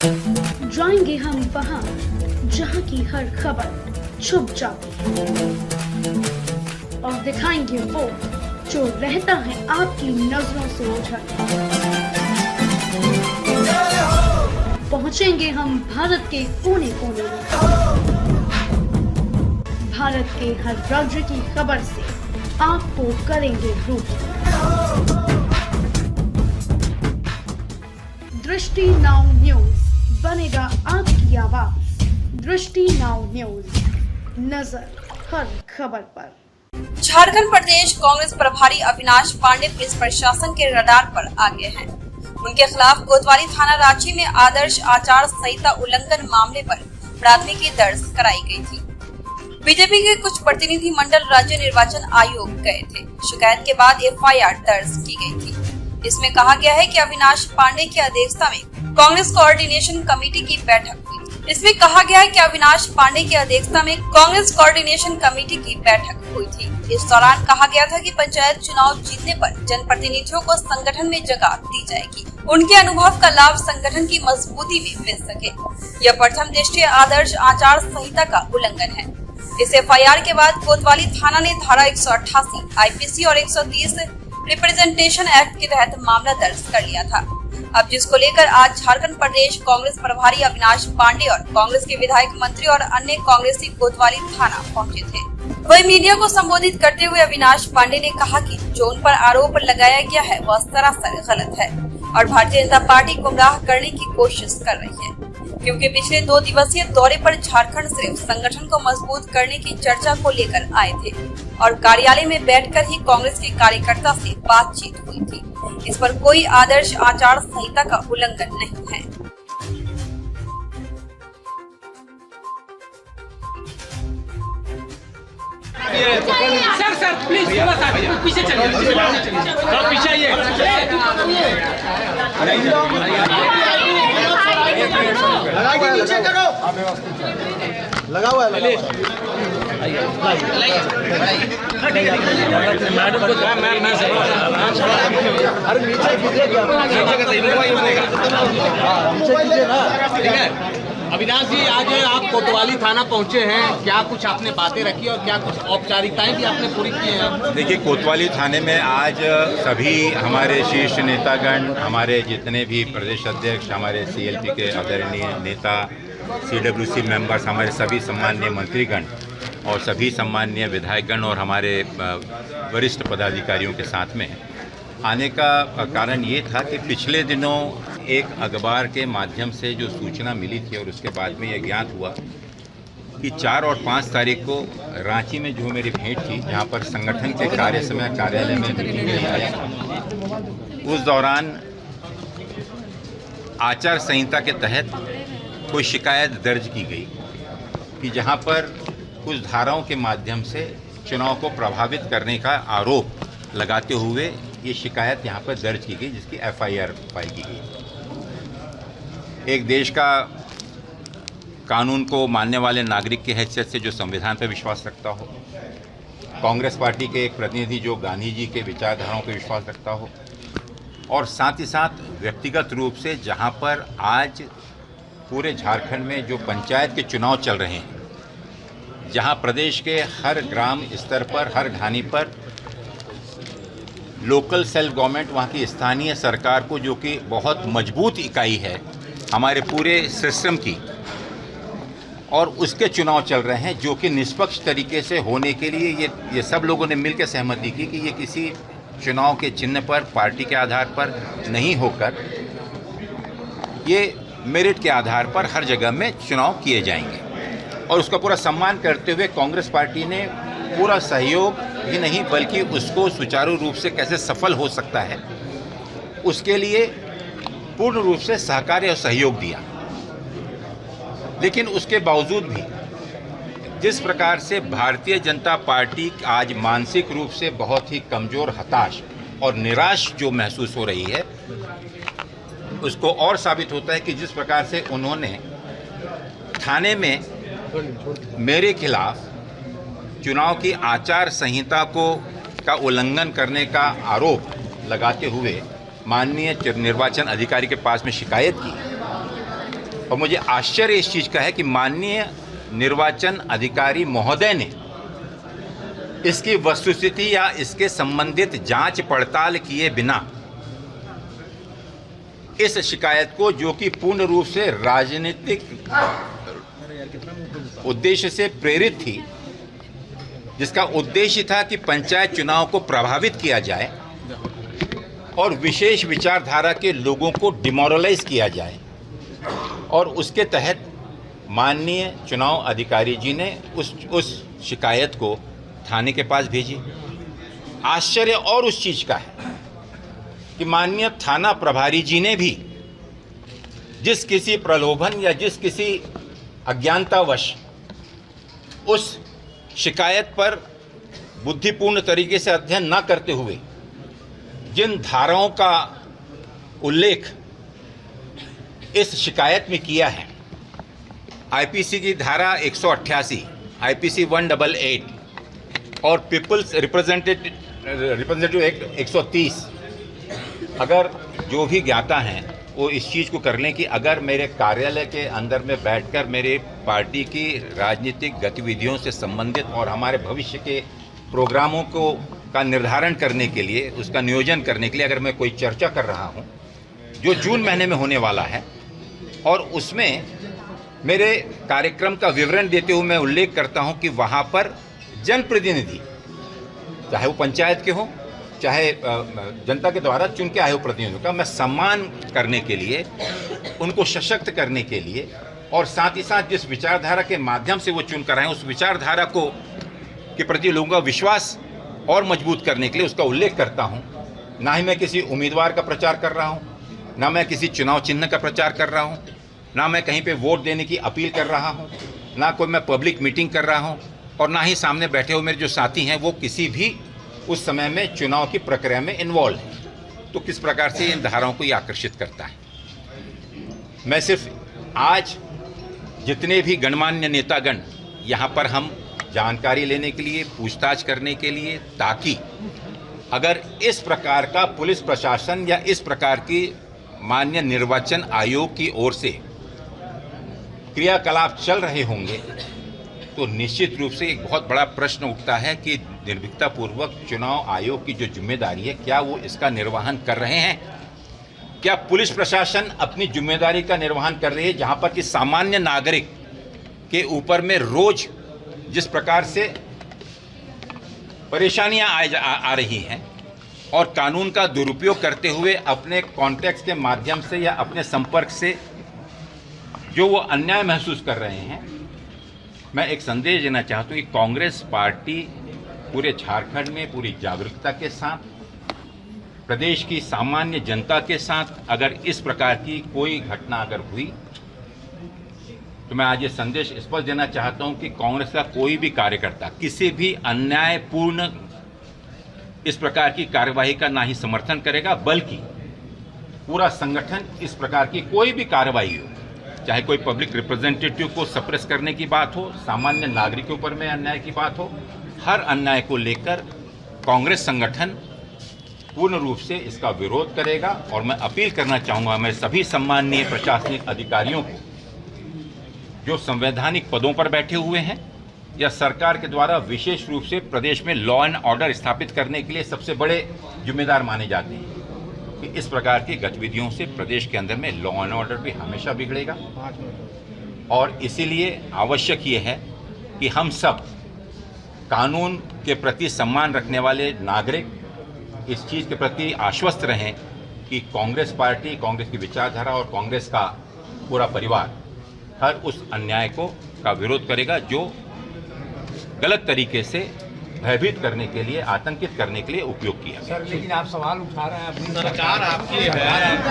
जाएंगे हम वहां जहां की हर खबर छुप जाती है और दिखाएंगे वो जो रहता है आपकी नजरों से ओझल। पहुंचेंगे हम भारत के कोने कोने में, भारत के हर राज्य की खबर से आपको करेंगे रूबरू। दृष्टि नाउ न्यूज बनेगा आपकी आवाज। दृष्टि नाउ न्यूज, नजर हर खबर पर। झारखंड प्रदेश कांग्रेस प्रभारी अविनाश पांडे पुलिस प्रशासन के रडार पर आ गए हैं। उनके खिलाफ कोतवाली थाना रांची में आदर्श आचार संहिता उल्लंघन मामले पर प्राथमिकी दर्ज कराई गई थी। बीजेपी के कुछ प्रतिनिधि मंडल राज्य निर्वाचन आयोग गए थे। शिकायत के बाद एफआईआर दर्ज की गई थी। इसमें कहा गया है कि अविनाश पांडे की अध्यक्षता में कांग्रेस कोऑर्डिनेशन कमेटी की बैठक हुई थी। इसमें कहा गया है कि अविनाश पांडे की अध्यक्षता में कांग्रेस कोऑर्डिनेशन कमेटी की बैठक हुई थी। इस दौरान कहा गया था कि पंचायत चुनाव जीतने पर जनप्रतिनिधियों को संगठन में जगह दी जाएगी। उनके अनुभव का लाभ संगठन की मजबूती में मिल सके। यह प्रथम दृष्टया आदर्श आचार संहिता का उल्लंघन है। इस एफआईआर के बाद कोतवाली थाना ने धारा 188 आईपीसी और 130 रिप्रेजेंटेशन एक्ट के तहत मामला दर्ज कर लिया था। अब जिसको लेकर आज झारखंड प्रदेश कांग्रेस प्रभारी अविनाश पांडे और कांग्रेस के विधायक, मंत्री और अन्य कांग्रेसी कोतवाली थाना पहुंचे थे। वही मीडिया को संबोधित करते हुए अविनाश पांडे ने कहा कि जो उन पर आरोप लगाया गया है वह सरासर गलत है और भारतीय जनता पार्टी गुमराह करने की कोशिश कर रही है, क्योंकि पिछले 2 दिवसीय दौरे पर झारखंड सिर्फ संगठन को मजबूत करने की चर्चा को लेकर आए थे और कार्यालय में बैठकर ही कांग्रेस के कार्यकर्ता से बातचीत हुई थी। इस पर कोई आदर्श आचार संहिता का उल्लंघन नहीं है। सर प्लीज पीछे चलिए, थोड़ा पीछे आइए। लगा हुआ है मैडम को अरे नीचे ठीक है। अविनाश जी, आज आप कोतवाली थाना पहुंचे हैं, क्या कुछ आपने बातें रखी और क्या कुछ औपचारिकताएं भी आपने पूरी की हैं? देखिए, कोतवाली थाने में आज सभी हमारे शीर्ष नेतागण, हमारे जितने भी प्रदेश अध्यक्ष, हमारे सीएलपी के आदरणीय नेता, सीडब्ल्यूसी मेंबर्स, हमारे सभी सम्माननीय मंत्रीगण और सभी सम्माननीय विधायकगण और हमारे वरिष्ठ पदाधिकारियों के साथ में आने का कारण ये था कि पिछले दिनों एक अखबार के माध्यम से जो सूचना मिली थी और उसके बाद में यह ज्ञात हुआ कि 4 और 5 तारीख को रांची में जो मेरी भेंट थी, जहां पर संगठन के कार्यालय में मीटिंग में आया, उस दौरान आचार संहिता के तहत कोई शिकायत दर्ज की गई कि जहां पर कुछ धाराओं के माध्यम से चुनाव को प्रभावित करने का आरोप लगाते हुए ये शिकायत यहाँ पर दर्ज की गई, जिसकी एफआईआर फाइल की गई। एक देश का कानून को मानने वाले नागरिक की हैसियत से जो संविधान पर विश्वास रखता हो, कांग्रेस पार्टी के एक प्रतिनिधि जो गांधी जी के विचारधाराओं पर विश्वास रखता हो, और साथ ही साथ व्यक्तिगत रूप से जहां पर आज पूरे झारखंड में जो पंचायत के चुनाव चल रहे हैं, जहां प्रदेश के हर ग्राम स्तर पर, हर ढानी पर लोकल सेल्फ गवर्नमेंट, वहाँ की स्थानीय सरकार को, जो कि बहुत मजबूत इकाई है हमारे पूरे सिस्टम की, और उसके चुनाव चल रहे हैं, जो कि निष्पक्ष तरीके से होने के लिए ये सब लोगों ने मिलकर सहमति की कि ये किसी चुनाव के चिन्ह पर, पार्टी के आधार पर नहीं होकर ये मेरिट के आधार पर हर जगह में चुनाव किए जाएंगे। और उसका पूरा सम्मान करते हुए कांग्रेस पार्टी ने पूरा सहयोग ही नहीं बल्कि उसको सुचारू रूप से कैसे सफल हो सकता है, उसके लिए पूर्ण रूप से सहकार्य और सहयोग दिया। लेकिन उसके बावजूद भी जिस प्रकार से भारतीय जनता पार्टी आज मानसिक रूप से बहुत ही कमज़ोर, हताश और निराश जो महसूस हो रही है, उसको और साबित होता है कि जिस प्रकार से उन्होंने थाने में मेरे खिलाफ चुनाव की आचार संहिता का उल्लंघन करने का आरोप लगाते हुए माननीय निर्वाचन अधिकारी के पास में शिकायत की, और मुझे आश्चर्य इस चीज़ का है कि माननीय निर्वाचन अधिकारी महोदय ने इसकी वस्तुस्थिति या इसके संबंधित जांच पड़ताल किए बिना इस शिकायत को, जो कि पूर्ण रूप से राजनीतिक उद्देश्य से प्रेरित थी, जिसका उद्देश्य था कि पंचायत चुनाव को प्रभावित किया जाए और विशेष विचारधारा के लोगों को डिमोरलाइज किया जाए, और उसके तहत माननीय चुनाव अधिकारी जी ने उस शिकायत को थाने के पास भेजी। आश्चर्य और उस चीज़ का है कि माननीय थाना प्रभारी जी ने भी जिस किसी प्रलोभन या जिस किसी अज्ञानतावश उस शिकायत पर बुद्धिपूर्ण तरीके से अध्ययन न करते हुए जिन धाराओं का उल्लेख इस शिकायत में किया है, आईपीसी की धारा 188, आईपीसी 188 और पीपल्स रिप्रेजेंटेटिव एक्ट 130, अगर जो भी ज्ञाता हैं वो इस चीज़ को कर लें कि अगर मेरे कार्यालय के अंदर में बैठकर मेरे पार्टी की राजनीतिक गतिविधियों से संबंधित और हमारे भविष्य के प्रोग्रामों का निर्धारण करने के लिए, उसका नियोजन करने के लिए अगर मैं कोई चर्चा कर रहा हूं जो जून महीने में होने वाला है, और उसमें मेरे कार्यक्रम का विवरण देते हुए मैं उल्लेख करता हूं कि वहां पर जनप्रतिनिधि, चाहे वो पंचायत के हों चाहे जनता के द्वारा चुन के आए हुए प्रतिनिधियों का मैं सम्मान करने के लिए, उनको सशक्त करने के लिए, और साथ ही साथ जिस विचारधारा के माध्यम से वो चुन कर आए उस विचारधारा को के प्रति लोगों का विश्वास और मजबूत करने के लिए उसका उल्लेख करता हूं। ना ही मैं किसी उम्मीदवार का प्रचार कर रहा हूं, ना मैं किसी चुनाव चिन्ह का प्रचार कर रहा हूं, ना मैं कहीं पे वोट देने की अपील कर रहा हूं, ना कोई मैं पब्लिक मीटिंग कर रहा हूं, और ना ही सामने बैठे हुए मेरे जो साथी हैं वो किसी भी उस समय में चुनाव की प्रक्रिया में इन्वॉल्व है। तो किस प्रकार से इन धाराओं को ये आकर्षित करता है। मैं सिर्फ आज जितने भी गणमान्य नेतागण यहाँ पर हम जानकारी लेने के लिए, पूछताछ करने के लिए, ताकि अगर इस प्रकार का पुलिस प्रशासन या इस प्रकार की माननीय निर्वाचन आयोग की ओर से क्रियाकलाप चल रहे होंगे तो निश्चित रूप से एक बहुत बड़ा प्रश्न उठता है कि निर्भीकतापूर्वक चुनाव आयोग की जो जिम्मेदारी है, क्या वो इसका निर्वहन कर रहे हैं? क्या पुलिस प्रशासन अपनी जिम्मेदारी का निर्वहन कर रही है, जहां पर कि सामान्य नागरिक के ऊपर में रोज जिस प्रकार से परेशानियां आ रही हैं और कानून का दुरुपयोग करते हुए अपने कॉन्टैक्ट्स के माध्यम से या अपने संपर्क से जो वो अन्याय महसूस कर रहे हैं, मैं एक संदेश देना चाहता हूँ कि कांग्रेस पार्टी पूरे झारखंड में पूरी जागरूकता के साथ, प्रदेश की सामान्य जनता के साथ अगर इस प्रकार की कोई घटना अगर हुई तो मैं आज ये संदेश स्पष्ट देना चाहता हूँ कि कांग्रेस का कोई भी कार्यकर्ता किसी भी अन्यायपूर्ण इस प्रकार की कार्यवाही का ना ही समर्थन करेगा, बल्कि पूरा संगठन इस प्रकार की कोई भी कार्रवाई हो, चाहे कोई पब्लिक रिप्रेजेंटेटिव को सप्रेस करने की बात हो, सामान्य नागरिकों पर में अन्याय की बात हो, हर अन्याय को लेकर कांग्रेस संगठन पूर्ण रूप से इसका विरोध करेगा। और मैं अपील करना चाहूँगा मैं सभी सम्माननीय प्रशासनिक अधिकारियों को जो संवैधानिक पदों पर बैठे हुए हैं या सरकार के द्वारा विशेष रूप से प्रदेश में लॉ एंड ऑर्डर स्थापित करने के लिए सबसे बड़े जिम्मेदार माने जाते हैं, कि इस प्रकार की गतिविधियों से प्रदेश के अंदर में लॉ एंड ऑर्डर भी हमेशा बिगड़ेगा। और इसीलिए आवश्यक ये है कि हम सब कानून के प्रति सम्मान रखने वाले नागरिक इस चीज़ के प्रति आश्वस्त रहें कि कांग्रेस पार्टी, कांग्रेस की विचारधारा और कांग्रेस का पूरा परिवार हर उस अन्याय का विरोध करेगा जो गलत तरीके से भयभीत करने के लिए, आतंकित करने के लिए उपयोग किया। सर, लेकिन आप सवाल उठा रहे हैं, सरकार आपकी है।